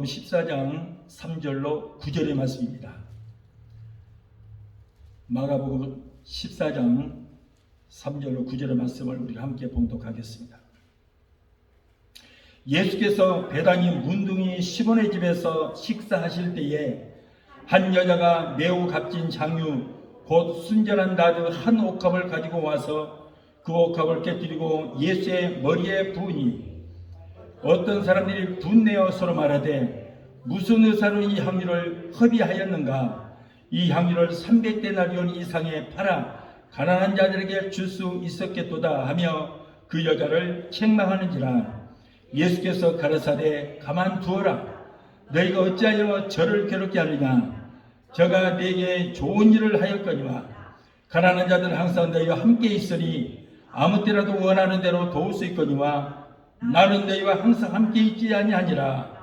14장 3절로 9절의 말씀입니다. 마가복음 14장 3절로 9절의 말씀을 우리가 함께 봉독하겠습니다. 예수께서 베다니 문둥이 시몬의 집에서 식사하실 때에 한 여자가 매우 값진 장유 곧 순전한 나드 한 옥합을 가지고 와서 그 옥합을 깨뜨리고 예수의 머리에 부으니 어떤 사람들이 분내어 서로 말하되 무슨 의사로 이 향유를 허비하였는가? 이 향유를 300데나리온 이상에 팔아 가난한 자들에게 줄 수 있었겠도다 하며 그 여자를 책망하는지라. 예수께서 가라사대 가만두어라. 너희가 어찌하여 저를 괴롭게 하느냐? 저가 네게 좋은 일을 하였거니와 가난한 자들은 항상 너희와 함께 있으니 아무 때라도 원하는 대로 도울 수 있거니와 나는 너희와 항상 함께 있지 아니하니라.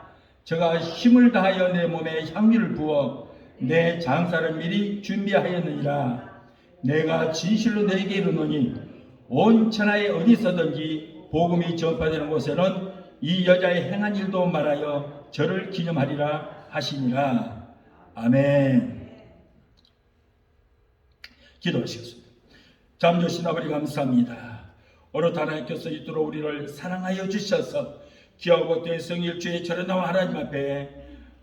저가 힘을 다하여 내 몸에 향유를 부어 내 장사를 미리 준비하였느니라. 내가 진실로 너희에게 이르노니 온 천하에 어디서든지 복음이 전파되는 곳에는 이 여자의 행한 일도 말하여 저를 기념하리라 하시니라. 아멘. 기도하시겠습니다. 잠조신 아버지 감사합니다. 오늘 하나님께서 이토록 우리를 사랑하여 주셔서 귀하고 된 성일주의 절에나와 하나님 앞에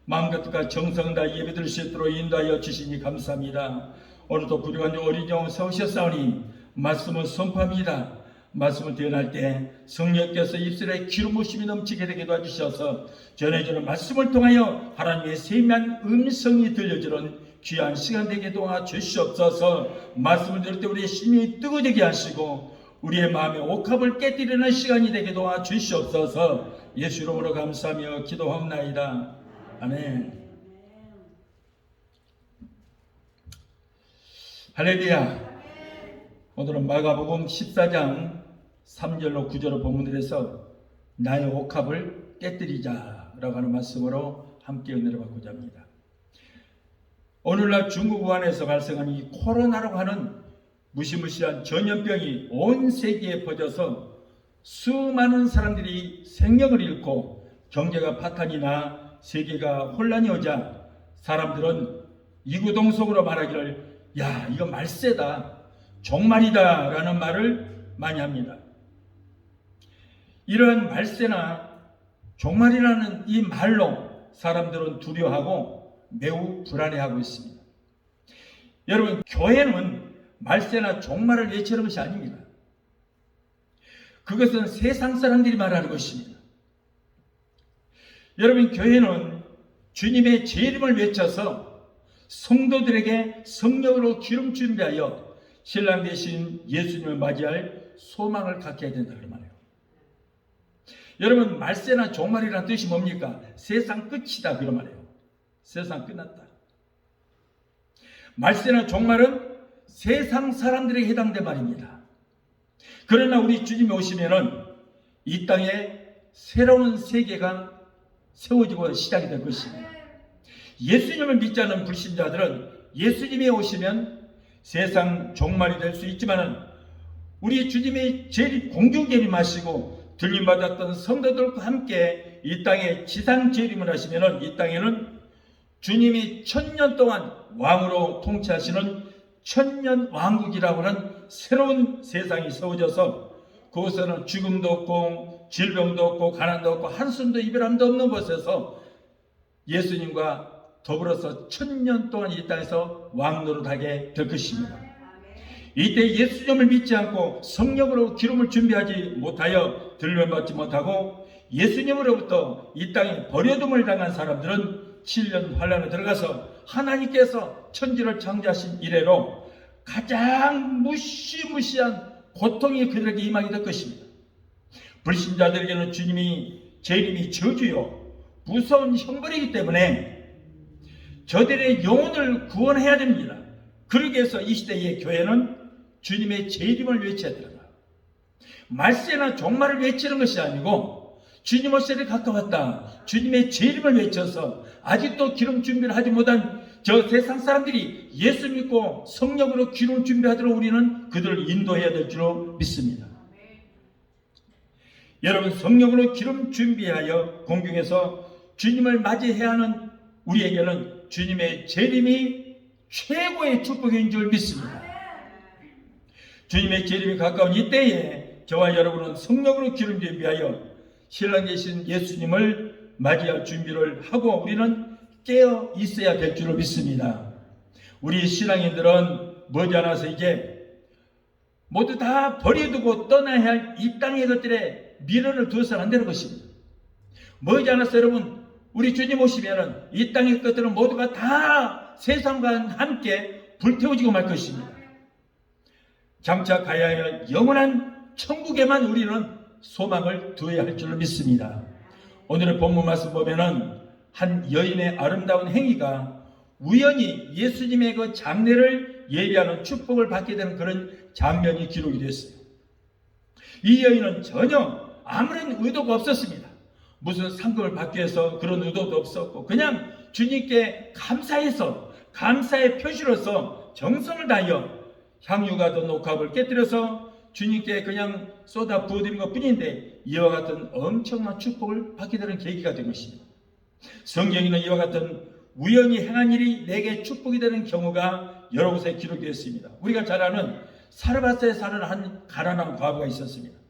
마음과 뜻과 정성 다 예배드릴 수 있도록 인도하여 주시니 감사합니다. 오늘도 부족한 어린 영 세우셨사오니 말씀을 선포합니다. 말씀을 대언할 때 성령께서 입술에 기름 부심이 넘치게 되게 도와주셔서 전해주는 말씀을 통하여 하나님의 세미한 음성이 들려주는 귀한 시간 되게 도와주시옵소서. 말씀을 들을 때 우리의 심이 뜨거워지게 하시고 우리의 마음의 옥합을 깨뜨리는 시간이 되게 도와주시옵소서. 예수 이름으로 감사하며 기도합나이다. 아멘. 할렐루야. 오늘은 마가복음 14장 3절로 9절의 본문들에서 나의 옥합을 깨뜨리자라고 하는 말씀으로 함께 은혜를 받고자 합니다. 오늘날 중국 우한에서 발생한 이 코로나라고 하는 무시무시한 전염병이 온 세계에 퍼져서 수많은 사람들이 생명을 잃고 경제가 파탄이나 세계가 혼란이 오자 사람들은 이구동성으로 말하기를 야 이거 말세다 종말이다 라는 말을 많이 합니다. 이러한 말세나 종말이라는 이 말로 사람들은 두려워하고 매우 불안해하고 있습니다. 여러분 교회는 말세나 종말을 외치는 것이 아닙니다. 그것은 세상 사람들이 말하는 것입니다. 여러분 교회는 주님의 재림을 외쳐서 성도들에게 성령으로 기름 준비하여 신랑 되신 예수님을 맞이할 소망을 갖게 해야 된다 그런 말이에요. 여러분 말세나 종말이라는 뜻이 뭡니까? 세상 끝이다 그런 말이에요. 세상 끝났다. 말세나 종말은 세상 사람들에게 해당된 말입니다. 그러나 우리 주님이 오시면은 이 땅에 새로운 세계가 세워지고 시작이 될 것입니다. 예수님을 믿지 않는 불신자들은 예수님이 오시면 세상 종말이 될 수 있지만은 우리 주님이 재림 공중 재림하시고 들림받았던 성도들과 함께 이 땅에 지상 재림을 하시면은 이 땅에는 주님이 1000년 동안 왕으로 통치하시는 천년 왕국이라고 하는 새로운 세상이 세워져서 그곳에는 죽음도 없고 질병도 없고 가난도 없고 한숨도 이별함도 없는 곳에서 예수님과 더불어서 1000년 동안 이 땅에서 왕노릇하게 될 것입니다. 이때 예수님을 믿지 않고 성령으로 기름을 준비하지 못하여 들림받지 못하고 예수님으로부터 이 땅에 버려둠을 당한 사람들은 7년 환란에 들어가서 하나님께서 천지를 창조하신 이래로 가장 무시무시한 고통이 그들에게 임하게 될 것입니다. 불신자들에게는 주님이 재림이 저주요 무서운 형벌이기 때문에 저들의 영혼을 구원해야 됩니다. 그러기 위해서 이 시대의 교회는 주님의 재림을 외쳐야 됩니다. 말세나 종말을 외치는 것이 아니고 주님 오시리 가까웠다. 주님의 재림을 외쳐서 아직도 기름 준비를 하지 못한 저 세상 사람들이 예수 믿고 성령으로 기름 준비하도록 우리는 그들을 인도해야 될 줄로 믿습니다. 여러분 성령으로 기름 준비하여 공중에서 주님을 맞이해야 하는 우리에게는 주님의 재림이 최고의 축복인 줄 믿습니다. 주님의 재림이 가까운 이때에 저와 여러분은 성령으로 기름지기 위하여 신랑 되신 예수님을 맞이할 준비를 하고 우리는 깨어 있어야 될 줄로 믿습니다. 우리 신앙인들은 머지않아서 이제 모두 다 버려두고 떠나야 할 이 땅의 것들에 미련을 두어서는 안 되는 것입니다. 머지않아서 여러분, 우리 주님 오시면은 이 땅의 것들은 모두가 다 세상과 함께 불태워지고 말 것입니다. 장차 가야 할 영원한 천국에만 우리는 소망을 두어야 할 줄로 믿습니다. 오늘의 본문 말씀 보면은 한 여인의 아름다운 행위가 우연히 예수님의 그 장례를 예비하는 축복을 받게 되는 그런 장면이 기록이 됐어요. 이 여인은 전혀 아무런 의도가 없었습니다. 무슨 상금을 받기 위해서 그런 의도도 없었고 그냥 주님께 감사해서 감사의 표시로서 정성을 다하여 향유가 든 옥합을 깨뜨려서 주님께 그냥 쏟아 부어드린 것 뿐인데 이와 같은 엄청난 축복을 받게 되는 계기가 된 것입니다. 성경에는 이와 같은 우연히 행한 일이 내게 축복이 되는 경우가 여러 곳에 기록되어 있습니다. 우리가 잘 아는 사르밧에 사는 한 가난한 과부가 있었습니다.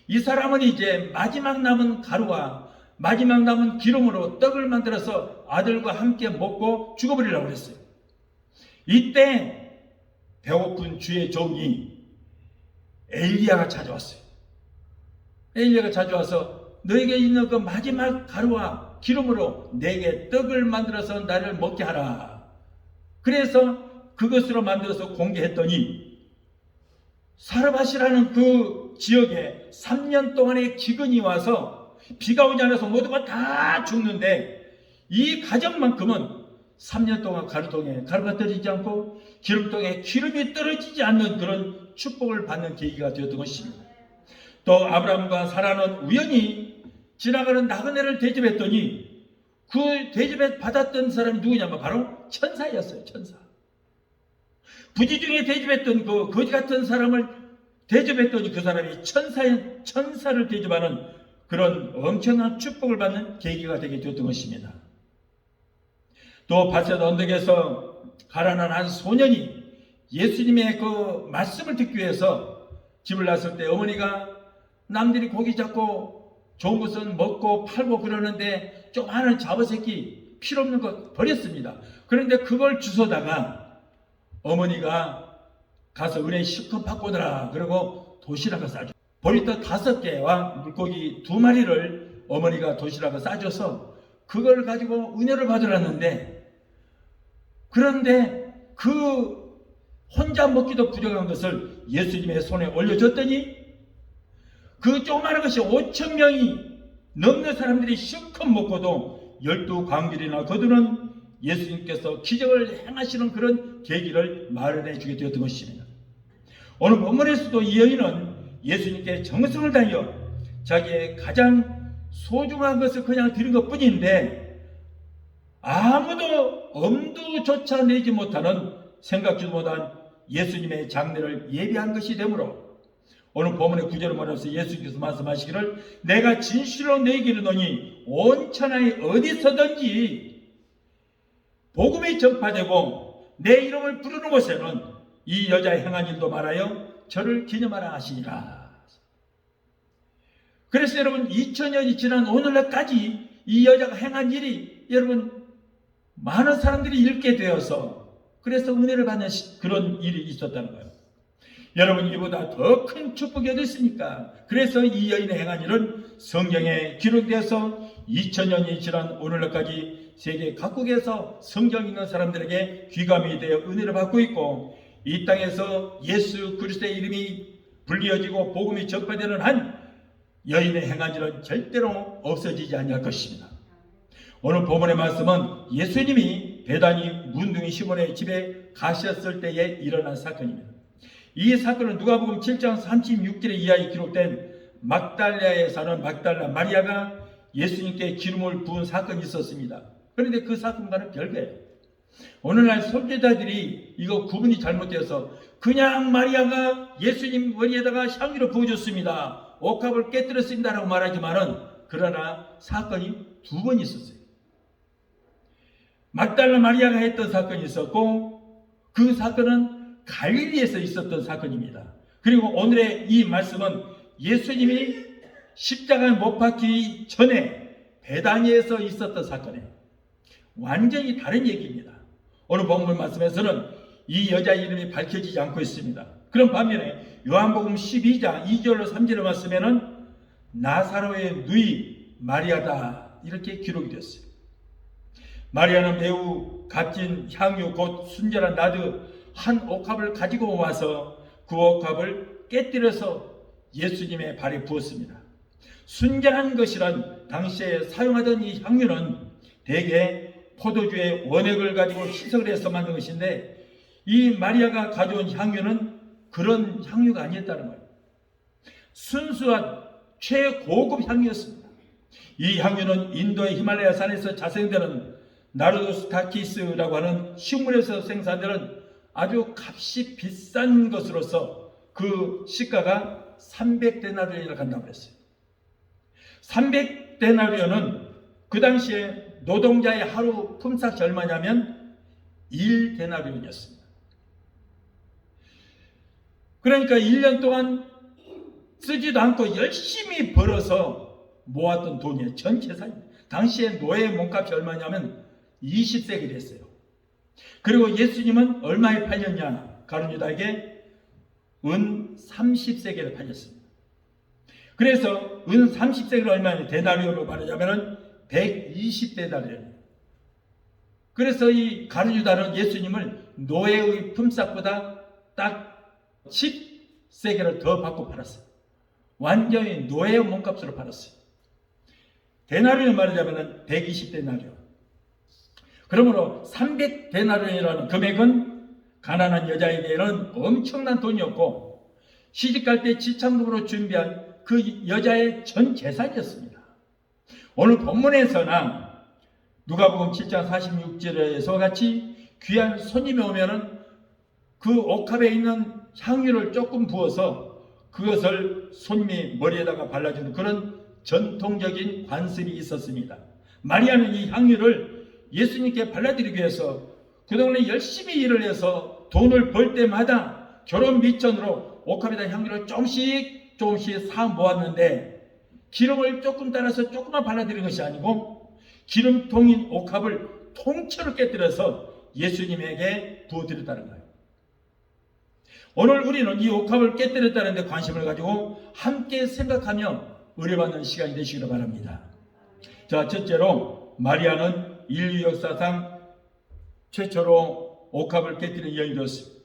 이 사람은 이제 마지막 남은 가루와 마지막 남은 기름으로 떡을 만들어서 아들과 함께 먹고 죽어버리려고 했어요. 이때 배고픈 주의 종이 엘리야가 찾아왔어요. 엘리야가 찾아와서 너에게 있는 그 마지막 가루와 기름으로 내게 떡을 만들어서 나를 먹게 하라. 그래서 그것으로 만들어서 공개했더니 사르밧이라는 그 지역에 3년 동안의 기근이 와서 비가 오지 않아서 모두가 다 죽는데 이 가정만큼은 3년 동안 가루통에 가루가 떨어지지 않고 기름통에 기름이 떨어지지 않는 그런 축복을 받는 계기가 되었던 것입니다. 또 아브라함과 사라는 우연히 지나가는 나그네를 대접했더니 그 대접에 받았던 사람이 누구냐면 바로 천사였어요. 천사. 부지 중에 대접했던 그 거지 같은 사람을 대접했더니 그 사람이 천사를 대접하는 그런 엄청난 축복을 받는 계기가 되게 되었던 것입니다. 또 바셋 언덕에서 가난한 한 소년이 예수님의 그 말씀을 듣기 위해서 집을 나설 때 어머니가 남들이 고기 잡고 좋은 것은 먹고 팔고 그러는데 좀 하는 잡어새끼 필요없는 거 버렸습니다. 그런데 그걸 주워다가 어머니가 가서 은혜 실컷 받고 오더라. 그리고 도시락을 싸줘. 보리떡 5개와 물고기 2마리를 어머니가 도시락을 싸줘서 그걸 가지고 은혜를 받으라는데 그런데 그 혼자 먹기도 부족한 것을 예수님의 손에 올려줬더니 그 조그마한 것이 5,000명이 넘는 사람들이 실컷 먹고도 12광길이나 거두는 예수님께서 기적을 행하시는 그런 계기를 마련해 주게 되었던 것입니다. 오늘 본문에서도 이 여인은 예수님께 정성을 다하여 자기의 가장 소중한 것을 그냥 드린 것 뿐인데 아무도 엄두조차 내지 못하는 생각지도 못한 예수님의 장례를 예비한 것이 되므로 오늘 본문의 9절을 말해서 예수님께서 말씀하시기를 내가 진실로 너희에게 이르노니 온 천하에 어디서든지 복음이 전파되고 내 이름을 부르는 곳에는 이 여자의 행한 일도 말하여 저를 기념하라 하시니라. 그래서 여러분 2000년이 지난 오늘날까지 이 여자가 행한 일이 여러분 많은 사람들이 읽게 되어서 그래서 은혜를 받는 그런 일이 있었다는 거예요. 여러분 이보다 더 큰 축복이 어디 있습니까? 그래서 이 여인의 행한 일은 성경에 기록되어서 2000년이 지난 오늘날까지 세계 각국에서 성경 읽는 사람들에게 귀감이 되어 은혜를 받고 있고 이 땅에서 예수 그리스도의 이름이 불리어지고 복음이 전파되는 한 여인의 행한 일은 절대로 없어지지 아니할 것입니다. 오늘 본문의 말씀은 예수님이 베다니 문둥이 시몬의 집에 가셨을 때에 일어난 사건입니다. 이 사건은 누가복음 7장 36절에 이하에 기록된 막달라에 사는 막달라 마리아가 예수님께 기름을 부은 사건이 있었습니다. 그런데 그 사건과는 별개예요. 오늘날 선교자들이 이거 구분이 잘못되어서 그냥 마리아가 예수님 머리에다가 향유를 부어줬습니다. 옥합을 깨뜨렸습니다라고 말하지만은 그러나 사건이 두 번 있었어요. 막달라 마리아가 했던 사건이 있었고, 그 사건은 갈릴리에서 있었던 사건입니다. 그리고 오늘의 이 말씀은 예수님이 십자가에 못 박히기 전에 베다니에서 있었던 사건이에요. 완전히 다른 얘기입니다. 오늘 본문 말씀에서는 이 여자 이름이 밝혀지지 않고 있습니다. 그런 반면에 요한복음 12장 2절로 3절의 말씀에는 나사로의 누이 마리아다 이렇게 기록이 됐어요. 마리아는 매우 값진 향유 곧 순결한 나드 한 옥합을 가지고 와서 그 옥합을 깨뜨려서 예수님의 발에 부었습니다. 순결한 것이란 당시에 사용하던 이 향유는 대개 포도주의 원액을 가지고 희석을 해서 만든 것인데, 이 마리아가 가져온 향유는 그런 향유가 아니었다는 거예요. 순수한 최고급 향유였습니다. 이 향유는 인도의 히말라야 산에서 자생되는 나르도스타키스라고 하는 식물에서 생산되는 아주 값이 비싼 것으로서 그 시가가 300데나리온이라고 한다고 했어요. 300데나리온은 그 당시에 노동자의 하루 품삯이 얼마냐면 1데나리온이었습니다. 그러니까 1년 동안 쓰지도 않고 열심히 벌어서 모았던 돈이에요. 전 재산입니다. 당시에 노예 몸값이 얼마냐면 20세겔이 했어요. 그리고 예수님은 얼마에 팔렸냐? 가룟유다에게 은 30세겔을 팔렸습니다. 그래서 은 30세겔 얼마냐? 데나리온으로 말하자면 120데나리온. 그래서 이 가룟유다는 예수님을 노예의 품삯보다 딱 10세겔을 더 받고 팔았어요. 완전히 노예의 몸값으로 팔았어요. 데나리온 말하자면 120데나리온. 그러므로 300데나리온이라는 금액은 가난한 여자에게는 엄청난 돈이었고, 시집갈 때 지참금으로 준비한 그 여자의 전 재산이었습니다. 오늘 본문에서나 누가복음 7장 46절에서 같이 귀한 손님이 오면은 그 옥합에 있는 향유를 조금 부어서 그것을 손님이 머리에다가 발라주는 그런 전통적인 관습이 있었습니다. 마리아는 이 향유를 예수님께 발라드리기 위해서 그동안에 열심히 일을 해서 돈을 벌 때마다 결혼 미천으로 옥합에다 향유를 조금씩 사 모았는데, 기름을 조금 따라서 조금만 발라드린 것이 아니고 기름통인 옥합을 통째로 깨뜨려서 예수님에게 부어드렸다는 거예요. 오늘 우리는 이 옥합을 깨뜨렸다는 데 관심을 가지고 함께 생각하며 의뢰받는 시간이 되시기를 바랍니다. 자, 첫째로 마리아는 인류 역사상 최초로 옥합을 깨뜨린 여인이었습니다.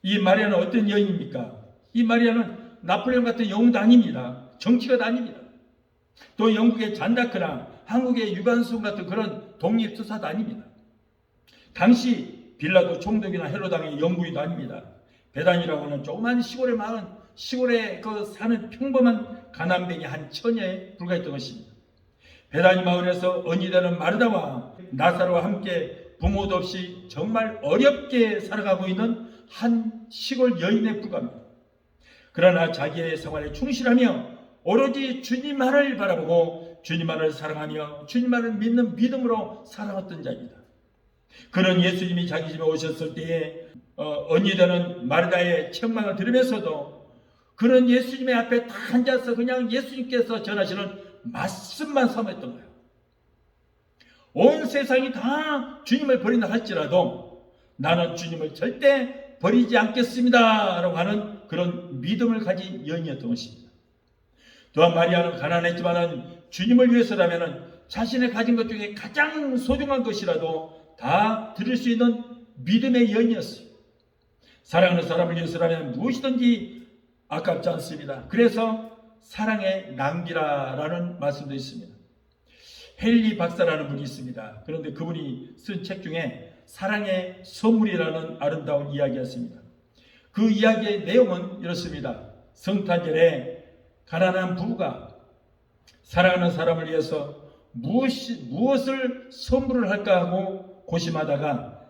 이 마리아는 어떤 여인입니까? 이 마리아는 나폴레옹 같은 영웅도 아닙니다. 정치가도 아닙니다. 또 영국의 잔다크나 한국의 유관순 같은 그런 독립투사도 아닙니다. 당시 빌라도 총독이나 헤로당의 영부인도 아닙니다. 베단이라고 하는 조그만 시골의 마을, 시골에 사는 평범한 가난뱅이 한 처녀에 불과했던 것입니다. 베다니 마을에서 언니 되는 마르다와 나사로와 함께 부모도 없이 정말 어렵게 살아가고 있는 한 시골 여인에 불과합니다. 그러나 자기의 생활에 충실하며 오로지 주님만을 바라보고 주님만을 사랑하며 주님만을 믿는 믿음으로 살아왔던 자입니다. 그는 예수님이 자기 집에 오셨을 때에 언니 되는 마르다의 책망을 들으면서도 그는 예수님의 앞에 딱 앉아서 그냥 예수님께서 전하시는 말씀만 삼았던 거예요. 온 세상이 다 주님을 버린다 할지라도 나는 주님을 절대 버리지 않겠습니다 라고 하는 그런 믿음을 가진 여인이었던 것입니다. 또한 마리아는 가난했지만 주님을 위해서라면 자신의 가진 것 중에 가장 소중한 것이라도 다 드릴 수 있는 믿음의 여인이었어요. 사랑하는 사람을 위해서라면 무엇이든지 아깝지 않습니다. 그래서 사랑의 낭비라라는 말씀도 있습니다. 헨리 박사라는 분이 있습니다. 그런데 그분이 쓴 책 중에 사랑의 선물이라는 아름다운 이야기였습니다. 그 이야기의 내용은 이렇습니다. 성탄절에 가난한 부부가 사랑하는 사람을 위해서 무엇을 선물을 할까 하고 고심하다가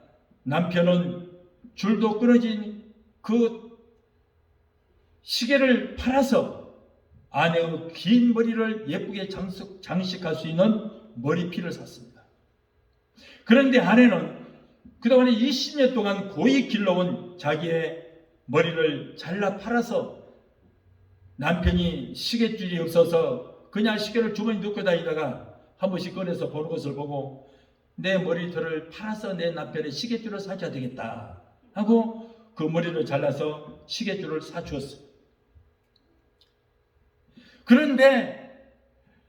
남편은 줄도 끊어진 그 시계를 팔아서 아내의 긴 머리를 예쁘게 장식할 수 있는 머리핀을 샀습니다. 그런데 아내는 그동안에 20년 동안 고이 길러온 자기의 머리를 잘라 팔아서 남편이 시계줄이 없어서 그냥 시계를 주머니 넣고 다니다가 한 번씩 꺼내서 보는 것을 보고 내 머리털을 팔아서 내 남편의 시계줄을 사줘야 되겠다 하고 그 머리를 잘라서 시계줄을 사주었어요. 그런데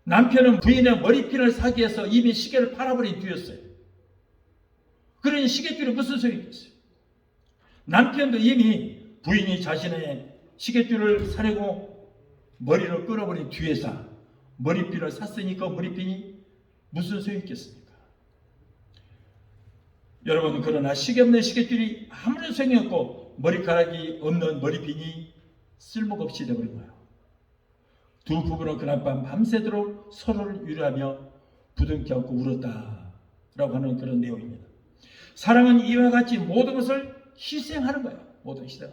남편은 부인의 머리핀을 사기 위해서 이미 시계를 팔아버린 뒤였어요. 그러니 시계줄이 무슨 소리겠어요? 남편도 이미 부인이 자신의 시계줄을 사려고 머리를 끌어버린 뒤에서 머리핀을 샀으니까 머리핀이 무슨 소용있겠습니까? 여러분, 그러나 시계 없는 시계줄이 아무런 소용이 없고 머리카락이 없는 머리핀이 쓸모가 없이 되어버린 거예요. 두 부부는 그날 밤 밤새도록 서로를 위로하며 부둥켜 안고 울었다라고 하는 그런 내용입니다. 사랑은 이와 같이 모든 것을 희생하는 거예요. 모든 희생을.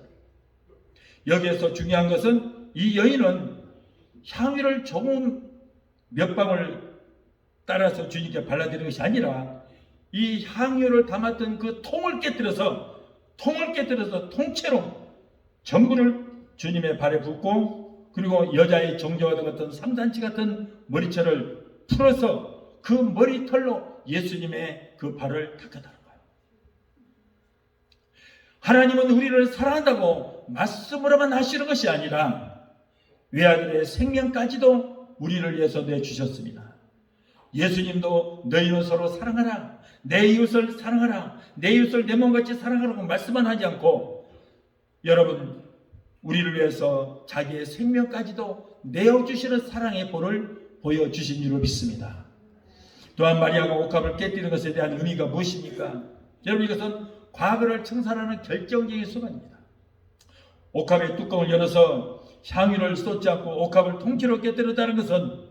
여기에서 중요한 것은 이 여인은 향유를 조금 몇 방울 따라서 주님께 발라드리는 것이 아니라 이 향유를 담았던 그 통을 깨뜨려서 통째로 전부를 주님의 발에 붓고 그리고 여자의 정조와 같은 삼단치 같은 머리채를 풀어서 그 머리털로 예수님의 그 발을 닦아달라는 거예요. 하나님은 우리를 사랑한다고 말씀으로만 하시는 것이 아니라 외아들의 생명까지도 우리를 위해서 내주셨습니다. 예수님도 너희는 서로 사랑하라, 내 이웃을 사랑하라, 내 이웃을 내 몸같이 사랑하라고 말씀만 하지 않고 여러분 우리를 위해서 자기의 생명까지도 내어주시는 사랑의 본을 보여주신 줄로 믿습니다. 또한 마리아가 옥합을 깨뜨리는 것에 대한 의미가 무엇입니까? 여러분, 이것은 과거를 청산하는 결정적인 순간입니다. 옥합의 뚜껑을 열어서 향유를 쏟지 않고 옥합을 통째로 깨뜨렸다는 것은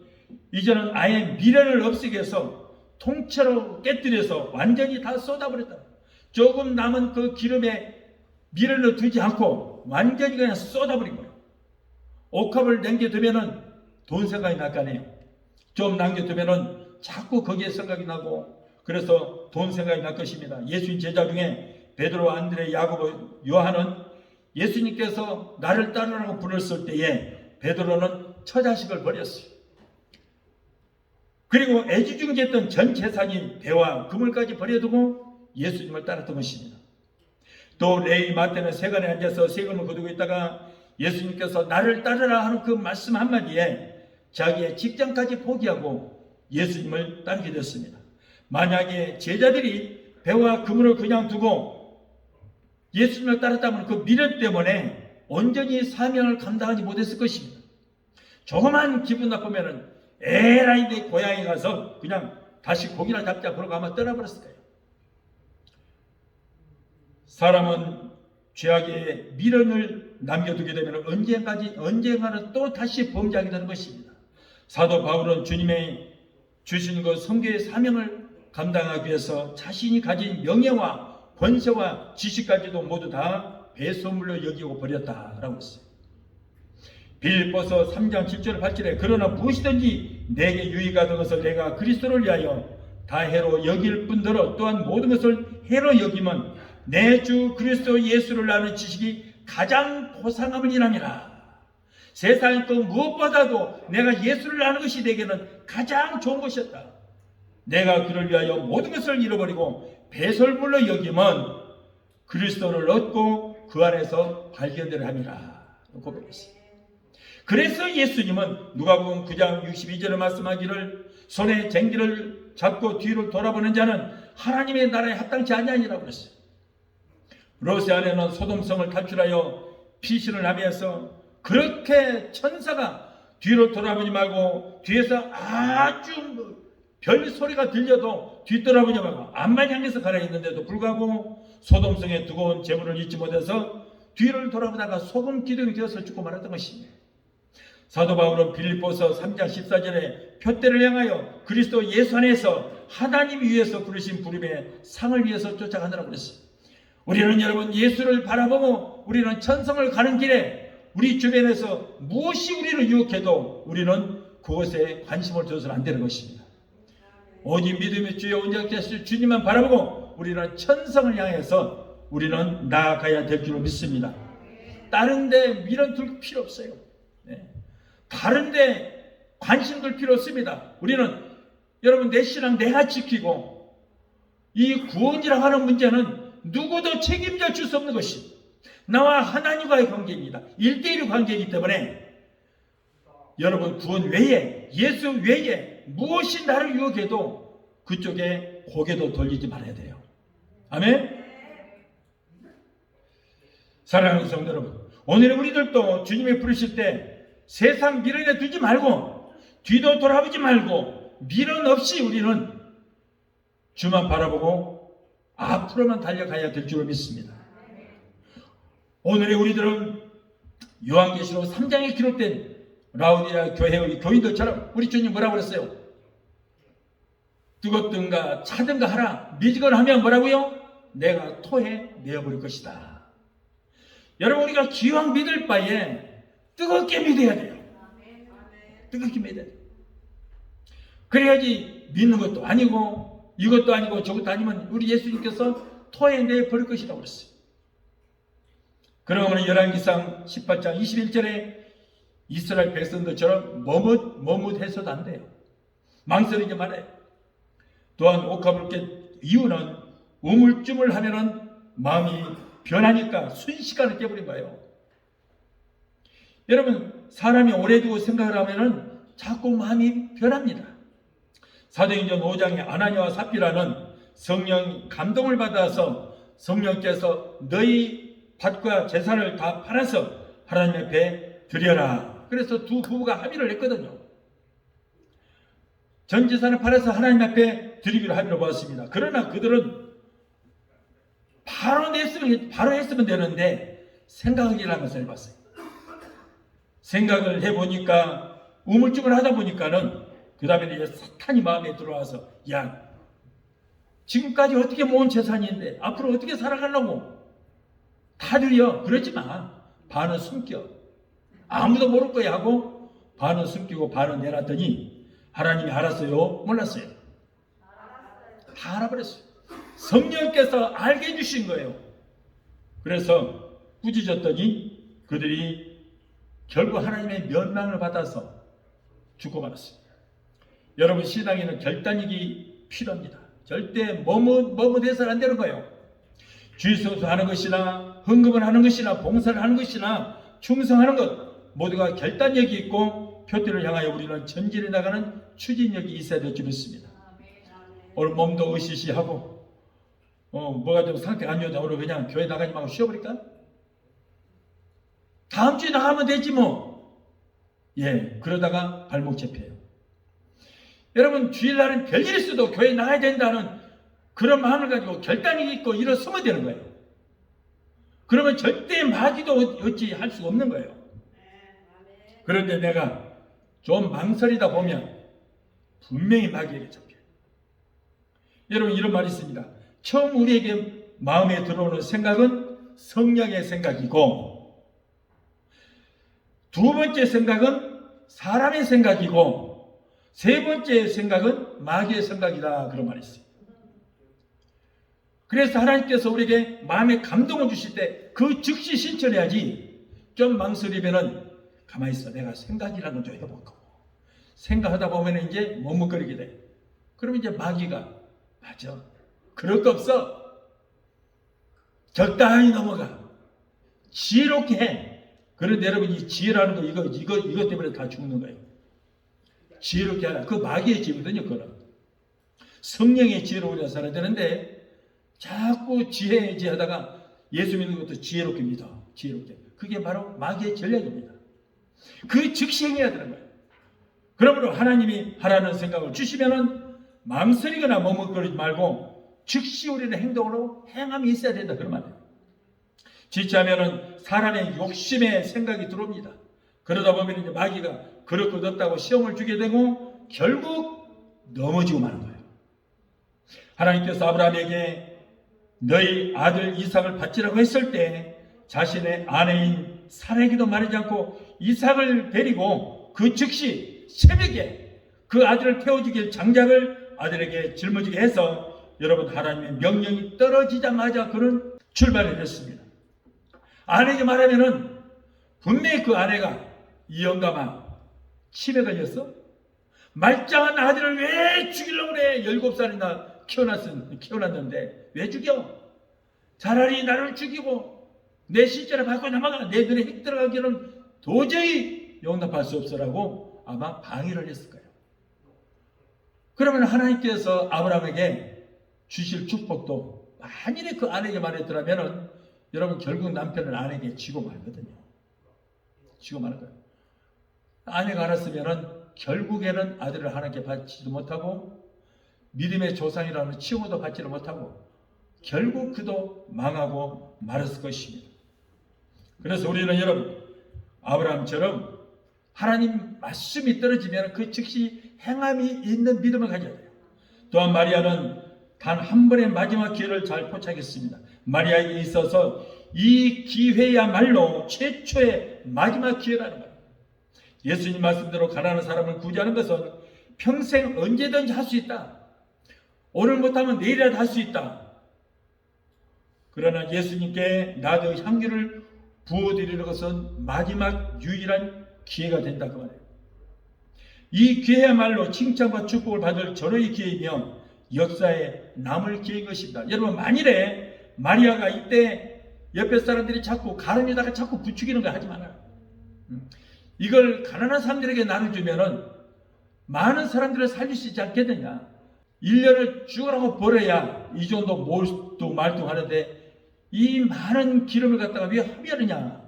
이제는 아예 미련을 없애기 위해서 통째로 깨뜨려서 완전히 다 쏟아버렸다. 조금 남은 그 기름에 미련을 두지 않고 완전히 그냥 쏟아버린 거예요. 옥합을 남겨두면은 돈 생각이 날 거 아니에요. 좀 남겨두면은 자꾸 거기에 생각이 나고 그래서 돈 생각이 날 것입니다. 예수님 제자 중에 베드로, 안드레, 야고보, 요한은 예수님께서 나를 따르라고 부르셨을 때에 베드로는 처자식을 버렸어요. 그리고 애지중지했던 전 재산인 배와 그물까지 버려두고 예수님을 따랐던 것입니다. 또 레위 마태는 세간에 앉아서 세금을 거두고 있다가 예수님께서 나를 따르라 하는 그 말씀 한마디에 자기의 직장까지 포기하고 예수님을 따르게 됐습니다. 만약에 제자들이 배와 그물을 그냥 두고 예수님을 따랐다면 그 미련 때문에 온전히 사명을 감당하지 못했을 것입니다. 조그만 기분 나쁘면은 에라이 내 고향에 가서 그냥 다시 고기나 잡자 그러고 아마 떠나버렸을 거예요. 사람은 죄악의 미련을 남겨두게 되면 언젠가는 또 다시 범죄하게 되는 것입니다. 사도 바울은 주님의 주신 그 선교의 사명을 감당하기 위해서 자신이 가진 명예와 권세와 지식까지도 모두 다 배설물로 여기고 버렸다라고 했어요. 빌립보서 3장 7절 8절에 그러나 무엇이든지 내게 유익하던 것을 내가 그리스도를 위하여 다 해로 여길 뿐더러 또한 모든 것을 해로 여기면 내 주 그리스도 예수를 아는 지식이 가장 고상함을 이랍니다. 세상의 그 무엇보다도 내가 예수를 아는 것이 내게는 가장 좋은 것이었다. 내가 그를 위하여 모든 것을 잃어버리고 배설물로 여기면 그리스도를 얻고 그 안에서 발견되려 함이라 고백했습니다. 그래서 예수님은 누가복음 9장 62절에 말씀하기를 손에 쟁기를 잡고 뒤를 돌아보는 자는 하나님의 나라에 합당치 아니하니라고 했어요. 로세 안에는 소돔성을 탈출하여 피신을 하면서 그렇게 천사가 뒤로 돌아보지 말고 뒤에서 아주 별 소리가 들려도 뒤돌아보지 말고 앞만 향해서 가라 했는데도 불구하고 소돔성에 두고 온 재물을 잊지 못해서 뒤를 돌아보다가 소금 기둥이 되어서 죽고 말았던 것입니다. 사도 바울은 빌립보서 3장 14절에 표대를 향하여 그리스도 예수 안에서 하나님이 위해서 부르신 부름의 상을 위해서 쫓아가느라고 그랬어요. 우리는 여러분 예수를 바라보고 우리는 천성을 가는 길에 우리 주변에서 무엇이 우리를 유혹해도 우리는 그것에 관심을 둬서는 안 되는 것입니다. 오직 믿음의 주여 온전케 하실 주님만 바라보고 우리는 천성을 향해서 우리는 나아가야 될 줄로 믿습니다. 다른 데 미련 둘 필요 없어요. 다른 데 관심 둘 필요 없습니다. 우리는 여러분 내 신앙 내가 지키고 이 구원이라고 하는 문제는 누구도 책임져 줄 수 없는 것이 나와 하나님과의 관계입니다. 1대1 관계이기 때문에 여러분 구원 외에 예수 외에 무엇이 나를 유혹해도 그쪽에 고개도 돌리지 말아야 돼요. 아멘. 사랑하는 성도 여러분, 오늘 우리들도 주님이 부르실 때 세상 미련에 두지 말고 뒤도 돌아보지 말고 미련 없이 우리는 주만 바라보고 앞으로만 달려가야 될 줄로 믿습니다. 오늘의 우리들은 요한계시록 3장에 기록된 라우디아 교회의 교인들처럼 우리 주님 뭐라고 그랬어요? 뜨겁든가 차든가 하라. 미지건 하면 뭐라고요? 내가 토해 내어버릴 것이다. 여러분 우리가 기왕 믿을 바에 뜨겁게 믿어야 돼요. 뜨겁게 믿어야 돼요. 그래야지 믿는 것도 아니고 이것도 아니고 저것도 아니면 우리 예수님께서 토해 내버릴 것이라고 그랬어요. 그러면 열왕기상 18장 21절에 이스라엘 백성들처럼 머뭇해서도 안 돼요. 망설이지 말아요. 또한 옥합을 깰 이유는 우물쭈물 하면은 마음이 변하니까 순식간에 깨버린 거예요. 여러분 사람이 오래 두고 생각을 하면은 자꾸 마음이 변합니다. 사도행전 5장에 아나니아와 삽비라는 성령 감동을 받아서 성령께서 너희 밭과 재산을 다 팔아서 하나님 앞에 드려라. 그래서 두 부부가 합의를 했거든요. 전 재산을 팔아서 하나님 앞에 드리기로 합의를 보았습니다. 그러나 그들은 바로 했으면 되는데 생각이라는 것을 해봤어요. 생각을 해보니까 우물쭈물 하다 보니까는 그 다음에 이제 사탄이 마음에 들어와서 야 지금까지 어떻게 모은 재산인데 앞으로 어떻게 살아가려고 다 드려. 그러지 마. 반은 숨겨. 아무도 모를 거야 하고 반은 숨기고 반은 내놨더니 하나님이 알았어요? 몰랐어요? 다 알아버렸어요. 성령께서 알게 해주신 거예요. 그래서 꾸짖었더니 그들이 결국 하나님의 면망을 받아서 죽고 말았어요. 여러분 신앙에는 결단력이 필요합니다. 절대 머뭇해서는 안 되는 거예요. 주일성수하는 것이나 헌금을 하는 것이나 봉사를 하는 것이나 충성하는 것 모두가 결단력이 있고 표대를 향하여 우리는 전진해 나가는 추진력이 있어야 될 줄 믿습니다. 오늘 몸도 으시시하고 뭐가 좀 상태가 안 좋다 오늘 그냥 교회 나가지 말고 쉬어버릴까? 다음 주에 나가면 되지 뭐. 그러다가 발목 잡혀요. 여러분 주일날은 별일 있어도 교회 나가야 된다는 그런 마음을 가지고 결단이 있고 일어서면 되는 거예요. 그러면 절대 마귀도 어찌 할 수가 없는 거예요. 그런데 내가 좀 망설이다 보면 분명히 마귀에게 잡혀요. 여러분 이런 말이 있습니다. 처음 우리에게 마음에 들어오는 생각은 성령의 생각이고 두 번째 생각은 사람의 생각이고 세 번째 생각은 마귀의 생각이다. 그런 말이 있어요. 그래서 하나님께서 우리에게 마음의 감동을 주실 때 그 즉시 실천해야지. 좀 망설이면은 가만히 있어. 내가 생각이라는 걸 좀 해볼까. 생각하다 보면 이제 머뭇거리게 돼. 그럼 이제 마귀가 맞아. 그럴 거 없어. 적당히 넘어가. 지혜롭게 해. 그런데 여러분 이 지혜라는 거 이것 때문에 다 죽는 거예요. 지혜롭게 하라. 그 마귀의 지혜거든요. 그거는. 성령의 지혜로 우리가 살아야 되는데 자꾸 지혜하다가 예수 믿는 것도 지혜롭게 믿어. 지혜롭게. 그게 바로 마귀의 전략입니다. 그 즉시 행해야 되는 거예요. 그러므로 하나님이 하라는 생각을 주시면은 망설이거나 머뭇거리지 말고 즉시 우리는 행동으로 행함이 있어야 된다. 그런 말이에요. 지체하면은 사람의 욕심의 생각이 들어옵니다. 그러다 보면 이제 마귀가 그럴 것 없다고 시험을 주게 되고 결국 넘어지고 마는 거예요. 하나님께서 아브라함에게 너희 아들 이삭을 바치라고 했을 때 자신의 아내인 사라에게도 말하지 않고 이삭을 데리고 그 즉시 새벽에 그 아들을 태워주길 장작을 아들에게 짊어지게 해서 여러분 하나님의 명령이 떨어지자마자 그는 출발을 했습니다. 아내에게 말하면은 분명히 그 아내가 이 영감아 치매 걸렸어? 말짱한 아들을 왜 죽이려고 그래? 17살이나 키워놨는데 왜 죽여? 차라리 나를 죽이고 내 시체를 받고 넘어가 내 눈에 핵 들어가기는 도저히 용납할 수 없으라고 아마 방해를 했을 거예요. 그러면 하나님께서 아브라함에게 주실 축복도 만일에 그 아내에게 말했더라면 여러분 결국 남편은 아내에게 지고 말거든요. 지고 말 거예요. 아내가 알았으면 결국에는 아들을 하나님께 받지도 못하고 믿음의 조상이라는 칭호도 받지를 못하고 결국 그도 망하고 말았을 것입니다. 그래서 우리는 여러분 아브라함처럼 하나님 말씀이 떨어지면 그 즉시 행함이 있는 믿음을 가져야 돼요. 또한 마리아는 단 한 번의 마지막 기회를 잘 포착했습니다. 마리아에게 있어서 이 기회야말로 최초의 마지막 기회라는 거예요. 예수님 말씀대로 가난한 사람을 구제하는 것은 평생 언제든지 할 수 있다. 오늘 못하면 내일이라도 할 수 있다. 그러나 예수님께 나도 향기를 부어드리는 것은 마지막 유일한 기회가 된다 그 말이에요. 이 기회야말로 칭찬과 축복을 받을 절호의 기회이며 역사에 남을 기회인 것입니다. 여러분 만일에 마리아가 이때 옆에 사람들이 자꾸 가름에다가 자꾸 부추기는 거 하지 말아요. 이걸 가난한 사람들에게 나눠주면은 많은 사람들을 살릴 수 있지 않겠느냐. 1년을 죽으라고 벌어야 이 정도 몰두 하는데 이 많은 기름을 갖다가 왜 합의하느냐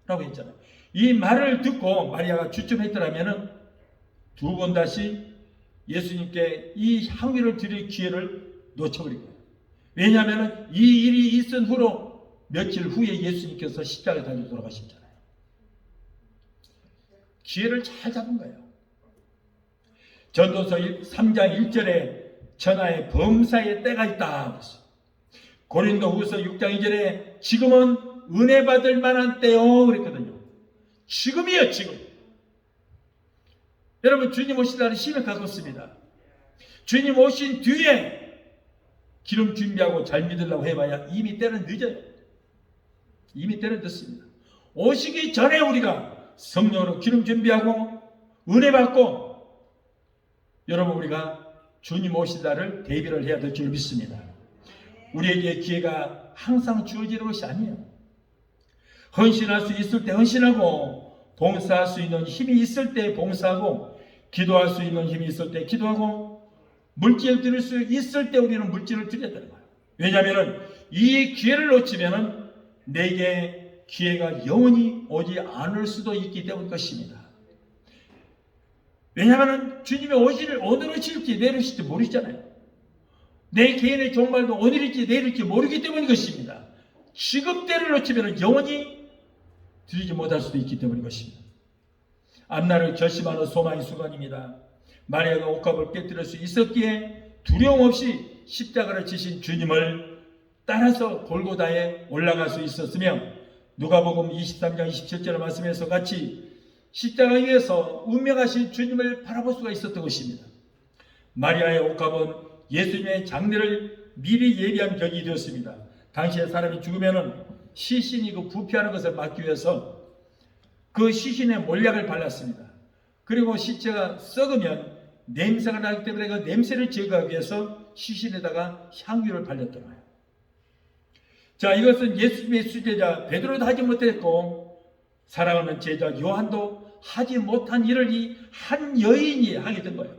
라고 했잖아요. 이 말을 듣고 마리아가 주춤했더라면 두 번 다시 예수님께 이 향기를 드릴 기회를 놓쳐버린 거예요. 왜냐하면 이 일이 있은 후로 며칠 후에 예수님께서 십자가에 달려 돌아가셨잖아요. 기회를 잘 잡은 거예요. 전도서 3장 1절에 천하의 범사의 때가 있다 그랬어요. 고린도후서 6장 2절에 지금은 은혜 받을 만한 때요 그랬거든요. 지금이에요 지금. 여러분 주님 오시다는 힘을 가졌습니다. 주님 오신 뒤에 기름 준비하고 잘 믿으려고 해봐야 이미 때는 늦어요. 이미 때는 늦습니다. 오시기 전에 우리가 성령으로 기름 준비하고 은혜 받고 여러분 우리가 주님 오시다를 대비를 해야 될 줄 믿습니다. 우리에게 기회가 항상 주어지는 것이 아니에요. 헌신할 수 있을 때 헌신하고 봉사할 수 있는 힘이 있을 때 봉사하고 기도할 수 있는 힘이 있을 때 기도하고 물질을 드릴 수 있을 때 우리는 물질을 드려야 되는 거예요. 왜냐하면 이 기회를 놓치면 내게 기회가 영원히 오지 않을 수도 있기 때문일 것입니다. 왜냐하면 주님이 오늘 오실지 내일 오실지 모르잖아요. 내 개인의 종말도 오늘일지 내일일지 모르기 때문인 것입니다. 지금 때를 놓치면 영원히 드리지 못할 수도 있기 때문인 것입니다. 앞날을 결심하는 소망의 순간입니다. 마리아가 옷값을 깨뜨릴 수 있었기에 두려움 없이 십자가를 지신 주님을 따라서 골고다에 올라갈 수 있었으며 누가복음 23장 27절의 말씀에서 같이 십자가 위에서 운명하신 주님을 바라볼 수가 있었던 것입니다. 마리아의 옷값은 예수님의 장례를 미리 예비한 격이 되었습니다. 당시에 사람이 죽으면 시신이 그 부패하는 것을 막기 위해서 그 시신에 몰약을 발랐습니다. 그리고 시체가 썩으면 냄새가 나기 때문에 그 냄새를 제거하기 위해서 시신에다가 향유를 발렸더라고요. 자, 이것은 예수님의 수제자 베드로도 하지 못했고 사랑하는 제자 요한도 하지 못한 일을 이 한 여인이 하게 된 거예요.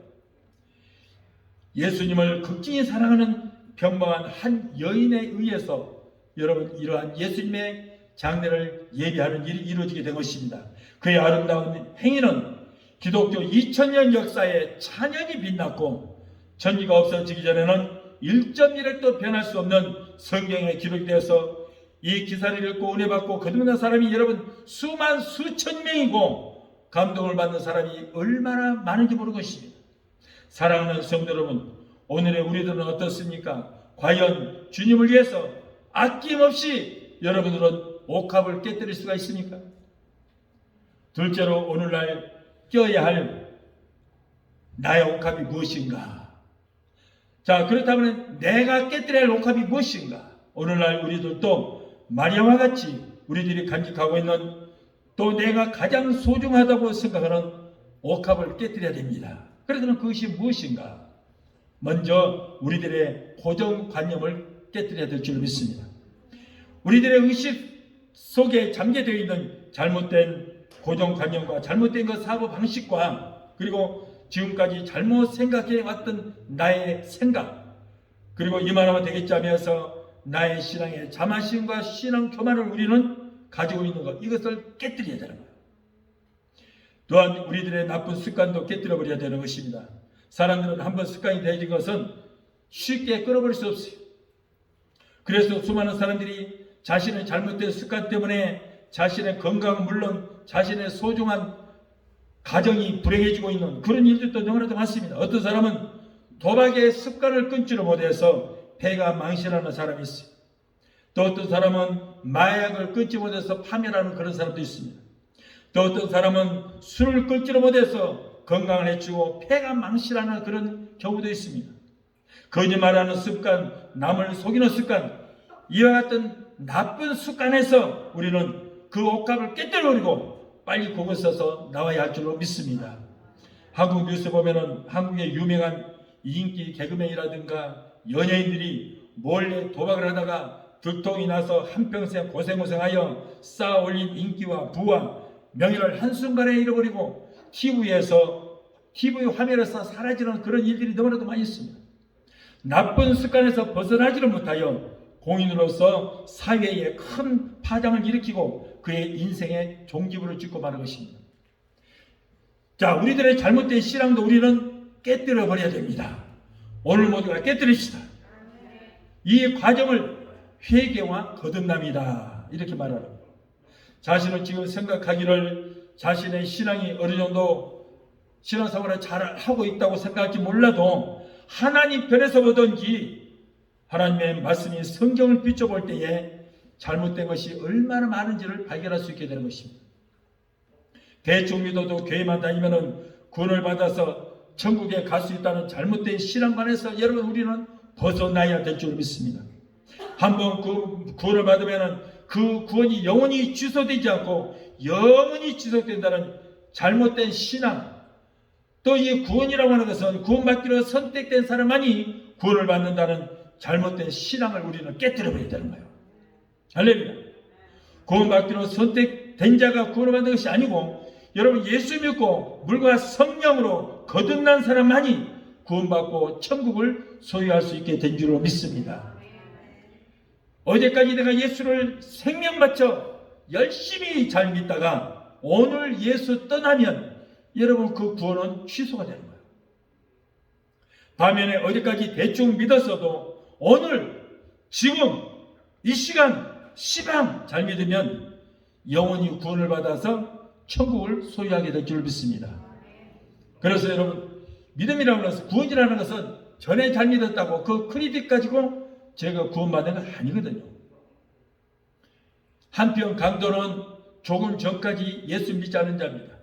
예수님을 극진히 사랑하는 평범한 한 여인에 의해서 여러분 이러한 예수님의 장례를 예비하는 일이 이루어지게 된 것입니다. 그의 아름다운 행위는 기독교 2000년 역사에 찬연히 빛났고 전기가 없어지기 전에는 1.1핵도 변할 수 없는 성경에 기록되어서 이 기사를 읽고 은혜 받고 거듭난 사람이 여러분 수천 명이고 감동을 받는 사람이 얼마나 많은지 모르는 것입니다. 사랑하는 성도 여러분, 오늘의 우리들은 어떻습니까? 과연 주님을 위해서 아낌없이 여러분들은 옥합을 깨뜨릴 수가 있습니까? 둘째로 오늘날 껴야 할 나의 옥합이 무엇인가? 자, 그렇다면 내가 깨뜨려야 할 옥합이 무엇인가? 오늘날 우리들도 마리아와 같이 우리들이 간직하고 있는 또 내가 가장 소중하다고 생각하는 옥합을 깨뜨려야 됩니다. 그렇다면 그것이 무엇인가? 먼저 우리들의 고정관념을 깨뜨려야 될 줄 믿습니다. 우리들의 의식 속에 잠겨되어 있는 잘못된 고정관념과 잘못된 그 사고방식과 그리고 지금까지 잘못 생각해 왔던 나의 생각, 그리고 이만하면 되겠지 하면서 나의 신앙의 자만심과 신앙 교만을 우리는 가지고 있는 것, 이것을 깨뜨려야 되는 거예요. 또한 우리들의 나쁜 습관도 깨뜨려버려야 되는 것입니다. 사람들은 한번 습관이 되어진 것은 쉽게 끊어버릴 수 없어요. 그래서 수많은 사람들이 자신의 잘못된 습관 때문에 자신의 건강은 물론 자신의 소중한 가정이 불행해지고 있는 그런 일들도 너무나도 많습니다. 어떤 사람은 도박의 습관을 끊지를 못해서 배가 망신하는 사람이 있어요. 또 어떤 사람은 마약을 끊지 못해서 파멸하는 그런 사람도 있습니다. 또 어떤 사람은 술을 끊지를 못해서 건강을 해치고 폐가 망신하는 그런 경우도 있습니다. 거짓말하는 습관, 남을 속이는 습관, 이와 같은 나쁜 습관에서 우리는 그 옥합을 깨뜨려버리고 빨리 그곳에서 나와야 할 줄로 믿습니다. 한국 뉴스 보면은 한국의 유명한 인기 개그맨이라든가 연예인들이 몰래 도박을 하다가 들통이 나서 한평생 고생하여 쌓아 올린 인기와 부와 명예를 한순간에 잃어버리고 TV 화면에서 사라지는 그런 일들이 너무나도 많이 있습니다. 나쁜 습관에서 벗어나지를 못하여 공인으로서 사회에 큰 파장을 일으키고 그의 인생의 종지부를 찍고 마는 것입니다. 자, 우리들의 잘못된 신앙도 우리는 깨뜨려 버려야 됩니다. 오늘 모두가 깨뜨립시다. 이 과정을 회개와 거듭남이다, 이렇게 말하는 거예요. 자신을 지금 생각하기를 자신의 신앙이 어느 정도 신앙생활을 잘 하고 있다고 생각할지 몰라도 하나님 편에서 보든지 하나님의 말씀이 성경을 비춰볼 때에 잘못된 것이 얼마나 많은지를 발견할 수 있게 되는 것입니다. 대충 믿어도 교회만 다니면은 구원을 받아서 천국에 갈 수 있다는 잘못된 신앙관에서 여러분 우리는 벗어나야 될 줄 믿습니다. 한번 그 구원을 받으면은 그 구원이 영원히 취소되지 않고 영원히 지속된다는 잘못된 신앙, 또 이 구원이라고 하는 것은 구원받기로 선택된 사람만이 구원을 받는다는 잘못된 신앙을 우리는 깨뜨려버려야 되는 거예요. 할렐루야. 구원받기로 선택된 자가 구원을 받는 것이 아니고 여러분 예수 믿고 물과 성령으로 거듭난 사람만이 구원받고 천국을 소유할 수 있게 된 줄로 믿습니다. 어제까지 내가 예수를 생명 바쳐 열심히 잘 믿다가 오늘 예수 떠나면 여러분 그 구원은 취소가 되는 거예요. 반면에 어제까지 대충 믿었어도 오늘 지금 이 시방 잘 믿으면 영원히 구원을 받아서 천국을 소유하게 될 줄 믿습니다. 그래서 여러분 믿음이라는 것은, 구원이라는 것은 전에 잘 믿었다고 그 크레딧 가지고 제가 구원받는 건 아니거든요. 한편 강도는 조금 전까지 예수 믿지 않은 자입니다.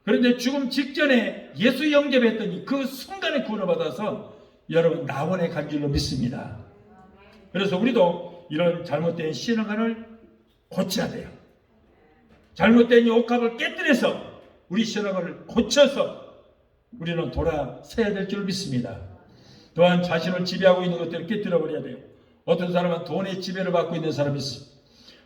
그런데 죽음 직전에 예수 영접했더니 그 순간에 구원을 받아서 여러분 낙원에 간 줄로 믿습니다. 그래서 우리도 이런 잘못된 신앙관을 고쳐야 돼요. 잘못된 이 옥합을 깨뜨려서 우리 신앙을 고쳐서 우리는 돌아서야 될 줄 믿습니다. 또한 자신을 지배하고 있는 것들을 깨뜨려버려야 돼요. 어떤 사람은 돈의 지배를 받고 있는 사람이 있습니다.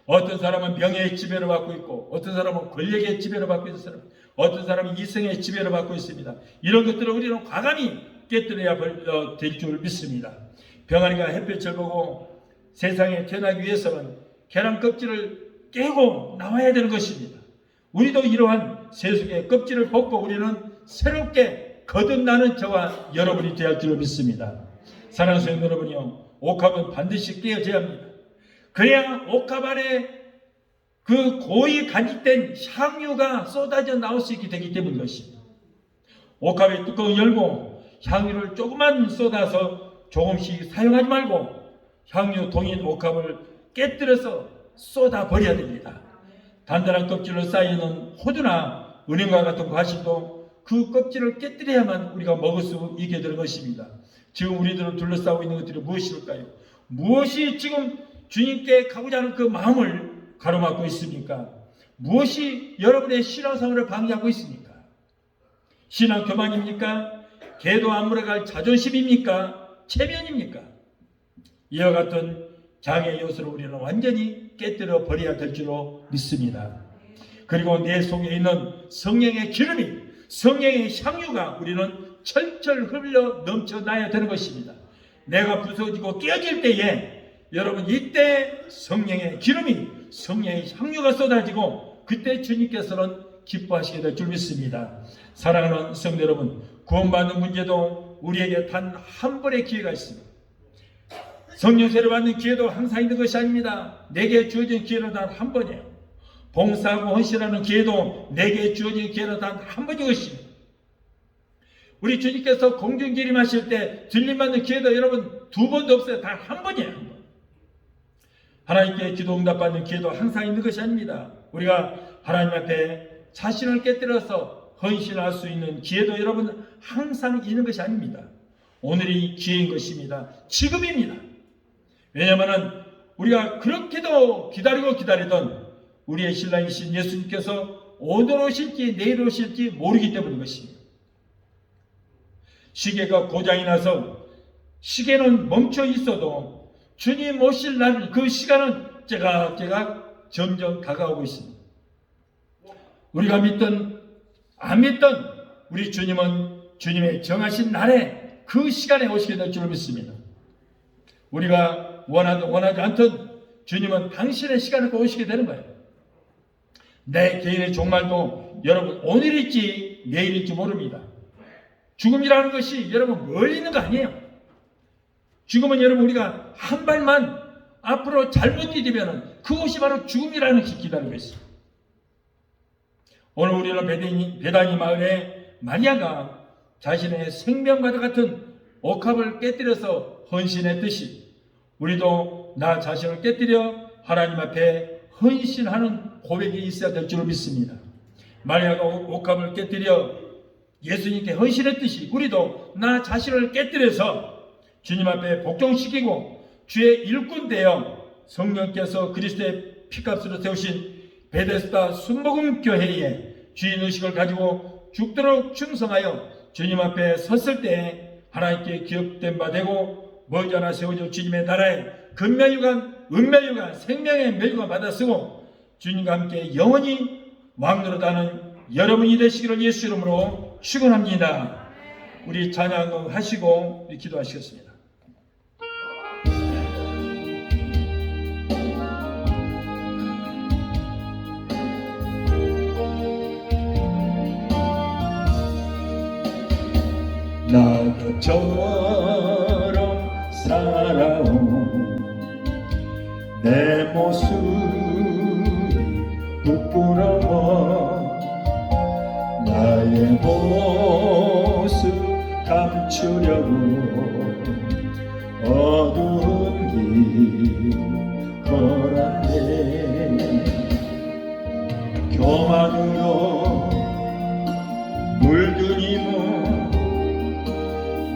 어떤 사람은 명예의 지배를 받고 있고, 어떤 사람은 권력의 지배를 받고 있는 사람, 어떤 사람은 이성의 지배를 받고 있습니다. 이런 것들을 우리는 과감히 깨뜨려야 될 줄 믿습니다. 병아리가 햇볕을 보고 세상에 태어나기 위해서는 계란 껍질을 깨고 나와야 되는 것입니다. 우리도 이러한 세속의 껍질을 벗고 우리는 새롭게 거듭나는 저와 여러분이 되어야 할 줄 믿습니다. 사랑하는 성도 여러분이요, 옥합은 반드시 깨어져야 합니다. 그래야 옥합 안에 그 고이 간직된 향유가 쏟아져 나올 수 있게 되기 때문인 것입니다. 옥합의 뚜껑을 열고 향유를 조금만 쏟아서 조금씩 사용하지 말고 향유 동인 옥합을 깨뜨려서 쏟아버려야 됩니다. 단단한 껍질로 쌓이는 호두나 은행과 같은 과실도 그 껍질을 깨뜨려야만 우리가 먹을 수 있게 될 것입니다. 지금 우리들을 둘러싸고 있는 것들이 무엇일까요? 무엇이 지금 주님께 가고자 하는 그 마음을 가로막고 있습니까? 무엇이 여러분의 신앙생활을 방해하고 있습니까? 신앙 교만입니까? 개도 안 물어갈 자존심입니까? 체면입니까? 이와 같은 장애 요소를 우리는 완전히 깨뜨려 버려야 될 줄로 믿습니다. 그리고 내 속에 있는 성령의 기름이, 성령의 향유가 우리는 철철 흘러 넘쳐나야 되는 것입니다. 내가 부서지고 깨어질 때에 여러분, 이때 성령의 기름이, 성령의 향유가 쏟아지고 그때 주님께서는 기뻐하시게 될 줄 믿습니다. 사랑하는 성도 여러분, 구원받는 문제도 우리에게 단 한 번의 기회가 있습니다. 성령세를 받는 기회도 항상 있는 것이 아닙니다. 내게 주어진 기회는 단 한 번이에요. 봉사하고 헌신하는 기회도 내게 주어진 기회는 단 한 번인 것입니다. 우리 주님께서 공중기림하실 때 들림받는 기회도 여러분 두 번도 없어요. 단 한 번이에요. 한 번. 하나님께 기도 응답받는 기회도 항상 있는 것이 아닙니다. 우리가 하나님 앞에 자신을 깨뜨려서 헌신할 수 있는 기회도 여러분 항상 있는 것이 아닙니다. 오늘이 기회인 것입니다. 지금입니다. 왜냐하면 우리가 그렇게도 기다리던 우리의 신랑이신 예수님께서 오늘 오실지 내일 오실지 모르기 때문인 것입니다. 시계가 고장이 나서 시계는 멈춰 있어도 주님 오실 날 그 시간은 제각제각 점점 다가오고 있습니다. 우리가 믿든 안 믿든 우리 주님은 주님의 정하신 날에 그 시간에 오시게 될 줄 믿습니다. 우리가 원하지 않든 주님은 당신의 시간에 또 오시게 되는 거예요. 내 개인의 종말도 여러분 오늘일지 내일일지 모릅니다. 죽음이라는 것이 여러분 멀리 있는 거 아니에요. 죽음은 여러분 우리가 한 발만 앞으로 잘못 디디면 그것이 바로 죽음이라는 것이 기다리고 있어요. 오늘 우리는 베다니 마을에 마리아가 자신의 생명과도 같은 옥합을 깨뜨려서 헌신했듯이 우리도 나 자신을 깨뜨려 하나님 앞에 헌신하는 고백이 있어야 될 줄 믿습니다. 마리아가 옥합을 깨뜨려 예수님께 헌신했듯이 우리도 나 자신을 깨뜨려서 주님 앞에 복종시키고 주의 일꾼 되어 성령께서 그리스도의 피값으로 세우신 베데스다 순복음 교회에 주인의식을 가지고 죽도록 충성하여 주님 앞에 섰을 때 하나님께 기억된 바 되고 머지않아 세워질 주님의 나라에 금면유관, 은면유관, 생명의 면유관 받아 쓰고 주님과 함께 영원히 왕노릇하는 여러분이 되시기를 예수 이름으로 축원합니다. 우리 찬양하시고 기도하시겠습니다. 나처럼 살아온 내 모습이 부끄러워 나의 모습 감추려고 어두운 길 걸었네. 교만으로 물든 힘은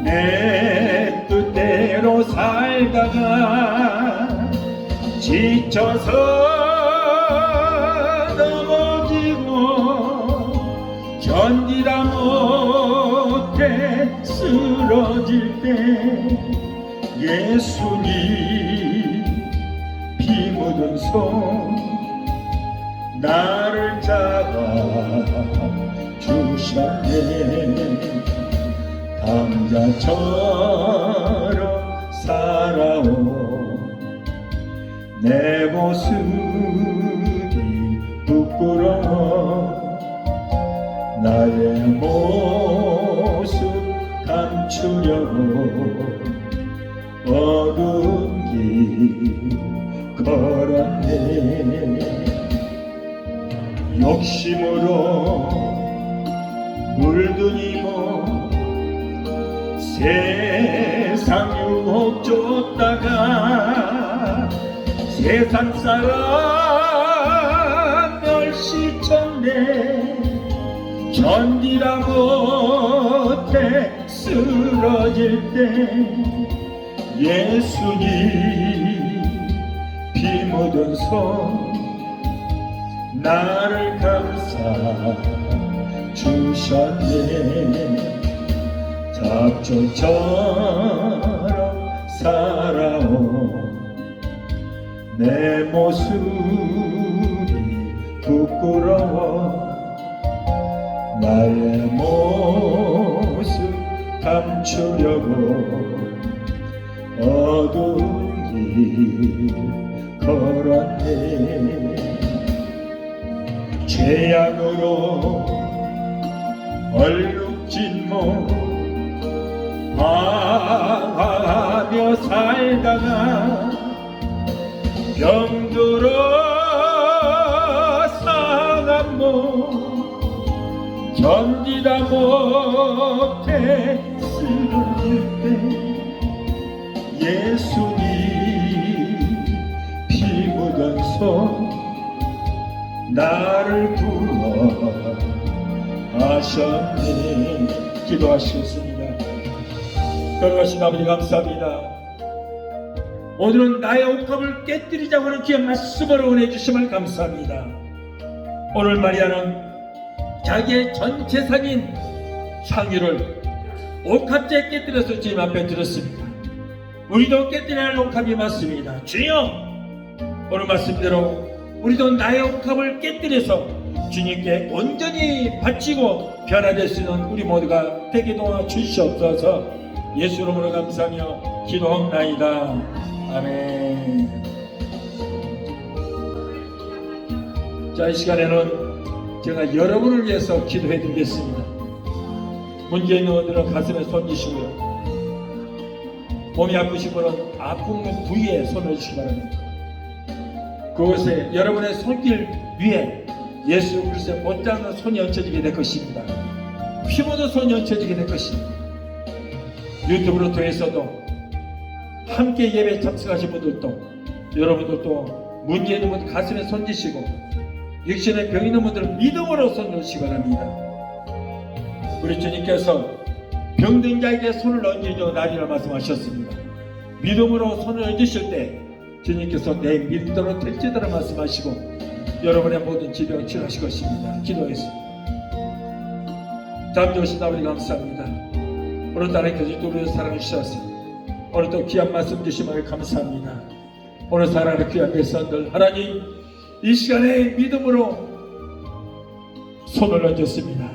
내 뜻대로 살다가 지쳐서 넘어지고 견디다 못해 쓰러질 때 예수님 피 묻은 손 나를 잡아 주셨네. 감자처럼 살아온 내 모습이 부끄러워 나의 모습 감추려고 어두운 길 걸었네. 욕심으로 물든 이모 세상 유혹 쫓다가 세상 사람 멸시쳤네 견디다 못해 쓰러질 때 예수님 피 묻은 손 나를 감싸 주셨네 잡초처럼 살아온 내 모습이 부끄러워 나의 모습 감추려고 어두운 길 걸었네 죄악으로 얼룩진 몸 방황하며 살다가 병들어 상한 몸 견디다 못해 쓰러질 때 예수님 피 묻은 손 나를 구원하셨네 기도하시겠습니다. 걸어가신 아버지 감사합니다. 오늘은 나의 옥합을 깨뜨리자고 하는 귀한 말씀으로 은혜 주심을 감사합니다. 오늘 마리아는 자기의 전 재산인 향유를 옥합제에 깨뜨려서 주님 앞에 들었습니다. 우리도 깨뜨려야 할 옥합이 맞습니다. 주여 오늘 말씀대로 우리도 나의 옥합을 깨뜨려서 주님께 온전히 바치고 변화될 수 있는 우리 모두가 되게 도와주시옵소서. 예수 이름으로 감사하며 기도합나이다. 아멘. 자, 이 시간에는 제가 여러분을 위해서 기도해 드리겠습니다. 문제 있는 분들은 가슴에 손 주시고요. 몸이 아프신 분은 아픈 부위에 손을 주시기 바랍니다. 그곳에 여러분의 손길 위에 예수 그리스도의 못지않은 손이 얹혀지게 될 것입니다. 피 묻은 손이 얹혀지게 될 것입니다. 유튜브로 통해서도 함께 예배에 참석하신 분들도 여러분들도 문제 있는 분 가슴에 손 지시고 육신에 병 있는 분들은 믿음으로 손 놓으시기 바랍니다. 우리 주님께서 병든 자에게 손을 얹으려 나리라 말씀하셨습니다. 믿음으로 손을 얹으실 때 주님께서 내 믿음대로 될지더라 말씀하시고 여러분의 모든 질병을 치료하실 것입니다. 기도하겠습니다. 잠재우신 아버지 감사합니다. 오늘따라 교주도 우리를 사랑해 주셔서 오늘 또 귀한 말씀 주심을 감사합니다. 오늘 사랑하는 귀한 백성들 하나님 이 시간에 믿음으로 손을 얹었습니다.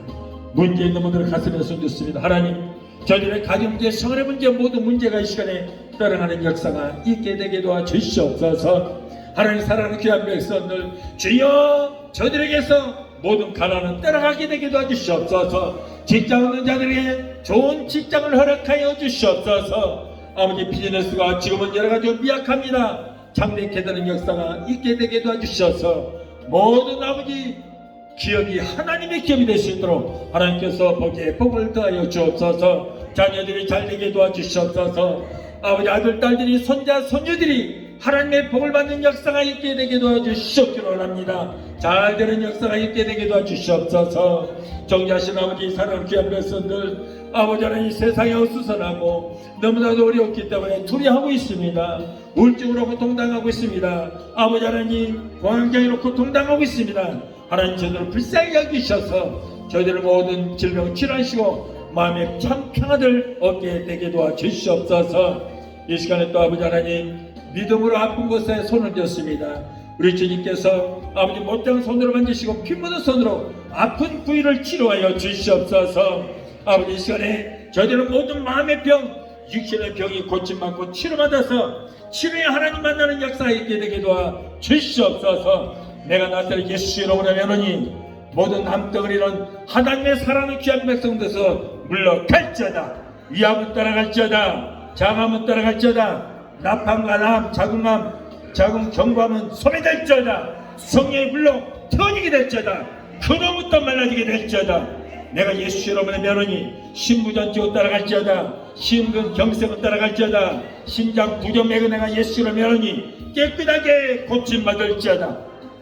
문제 있는 분들은 가슴에 손 얹었습니다. 하나님 저들의 가정 문제, 생활의 문제 모든 문제가 이 시간에 떠나가는 역사가 있게 되게 도와주시옵소서. 하나님 사랑하는 귀한 백성들 주여 저들에게서 모든 가난은 떠나가게 되게 도와주시옵소서. 직장 없는 자들에게 좋은 직장을 허락하여 주시옵소서. 아버지 비즈니스가 지금은 여러가지 미약합니다. 창대케 되는 역사가 있게 되게 도와주셔서 모든 아버지 기업이 하나님의 기업이 될 수 있도록 하나님께서 거기에 복을 더하여 주옵소서. 자녀들이 잘되게 도와주시옵소서. 아버지 아들 딸들이 손자 손녀들이 하나님의 복을 받는 역사가 있게 되게 도와주시옵기로 합니다. 잘되는 역사가 있게 되게 도와주시옵소서. 정죄하신 아버지 사랑하는 귀한 백성들 아버지 하나님 세상에 어수선하고 너무나도 어려웠기 때문에 두려워하고 있습니다. 우울증으로 고통당하고 있습니다. 아버지 하나님 공황장애로 고통당하고 있습니다. 하나님 저들을 불쌍히 여기셔서 저희들의 모든 질병을 치료하시고 마음에 참 평안을 얻게 되게 도와주시옵소서. 이 시간에 또 아버지 하나님 믿음으로 아픈 곳에 손을 얹었습니다. 우리 주님께서 아버지 못장은 손으로 만지시고 피 묻은 손으로 아픈 부위를 치료하여 주시옵소서. 아버지 이 시간에 저희들은 모든 마음의 병 육신의 병이 고침받고 치료받아서 치료의 하나님 만나는 역사가 있게 되게 도와주시옵소서. 내가 나사렛 예수 이름으로 명하노니 모든 암덩어리는 하나님의 사랑하는 귀한 백성들에서 물러갈지어다. 위암은 따라갈지어다. 장암은 따라갈지어다. 나팔과 남, 자궁암, 자궁 경부암은 소멸될지어다. 성령의 불로 터지게 될지어다. 그로부터 말라지게 될지어다. 내가 예수 이름으로 명하노니 신부전지고 따라갈지어다. 심근 경색은 따라갈지어다. 심장 부정맥은 내가 예수로 면하니 깨끗하게 고침받을지어다.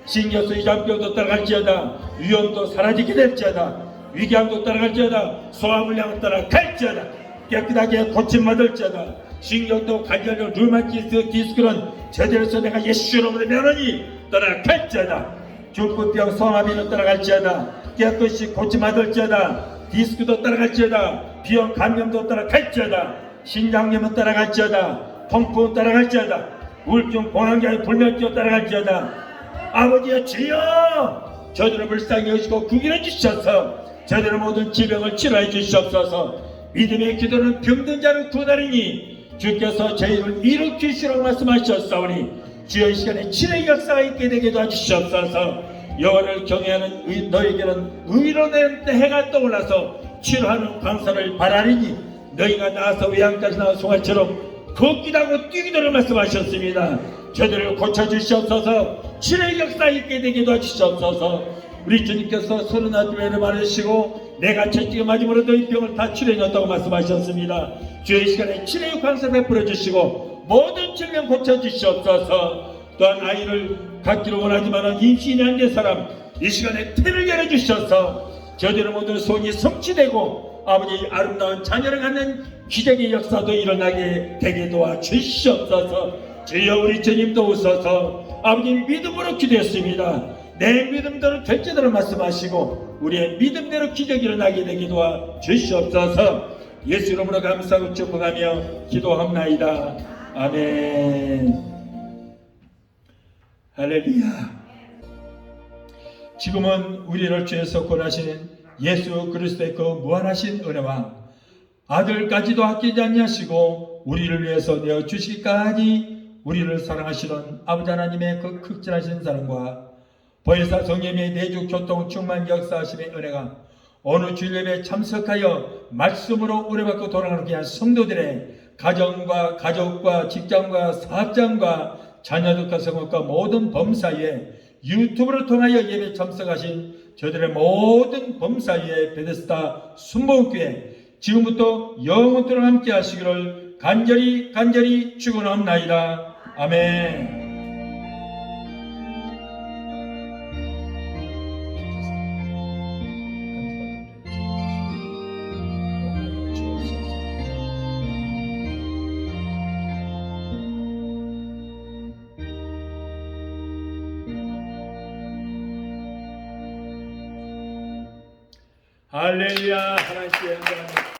신경수 이장병도 따라갈지어다. 위염도 사라지게 될지어다. 위궤양도 따라갈지어다. 소화불량은 따라갈지어다. 깨끗하게 고침받을지어다. 신경도 관절염 류마티스 디스크는 제대로서 내가 예수로 면하니 따라갈지어다. 중풍병 성화비는 따라갈지어다. 깨끗이 고침받을지어다. 디스크도 따라갈지어다. 비염 감염도 따라갈지어다. 신장염은 따라갈지어다. 통풍은 따라갈지어다. 우울증 공황장애 불면증도 따라갈지어다. 아버지여 주여 저들을 불쌍히 여시고 구길해 주셔서 저들의 모든 질병을 치료해 주시옵소서. 믿음의 기도는 병든 자를 구하리니 주께서 저희를 일으키시라고 말씀하셨사오니 주여 이 시간에 치료의 역사가 있게 되게 도와주시옵소서. 여호와를 경외하는 너에게는 의로운 해가 떠올라서 치료하는 광선을 바라리니 너희가 나와서 외양까지 나와 송아처럼 걷기도 하고 뛰기도록 말씀하셨습니다. 저들을 고쳐주시옵소서. 치료의 역사 있게 되게 도와주시옵소서. 우리 주님께서 39회를 말하시고 내가 채찍에 맞음으로 너희 병을 다 치료해줬다고 말씀하셨습니다. 주의 시간에 치료의 광선 베풀어 주시고 모든 질병 고쳐주시옵소서. 또한 아이를 갖기를 원하지만 임신이 안 된 사람 이 시간에 태를 열어주셔서 저들의 모든 소원이 성취되고 아버지 아름다운 자녀를 갖는 기적의 역사도 일어나게 되게 도와주시옵소서. 주여 우리 주님도 오셔서 아버지 믿음으로 기도했습니다. 내 믿음대로 될지도록 말씀하시고 우리의 믿음대로 기적이 일어나게 되게 도와주시옵소서. 예수 이름으로 감사하고 축복하며 기도합나이다. 아멘. 할렐루야. 지금은 우리를 죄에서 구원하시는 예수 그리스도의 그 무한하신 은혜와 아들까지도 아끼지 아니하시고 우리를 위해서 내어주시기까지 우리를 사랑하시는 아버지 하나님의 그 극진하신 사랑과 보혜사 성령의 내주 교통 충만 역사하심의 은혜가 오늘 주일예배에 참석하여 말씀으로 우려받고 돌아가는 귀한 성도들의 가정과 가족과 직장과 사업장과 자녀들과 성업과 모든 범사에 유튜브를 통하여 예배 참석하신 저들의 모든 범사에 베데스다 순복음교회 지금부터 영원토록 함께 하시기를 간절히 축원합나이다. 아멘. 할렐루야. 하나님께 영광.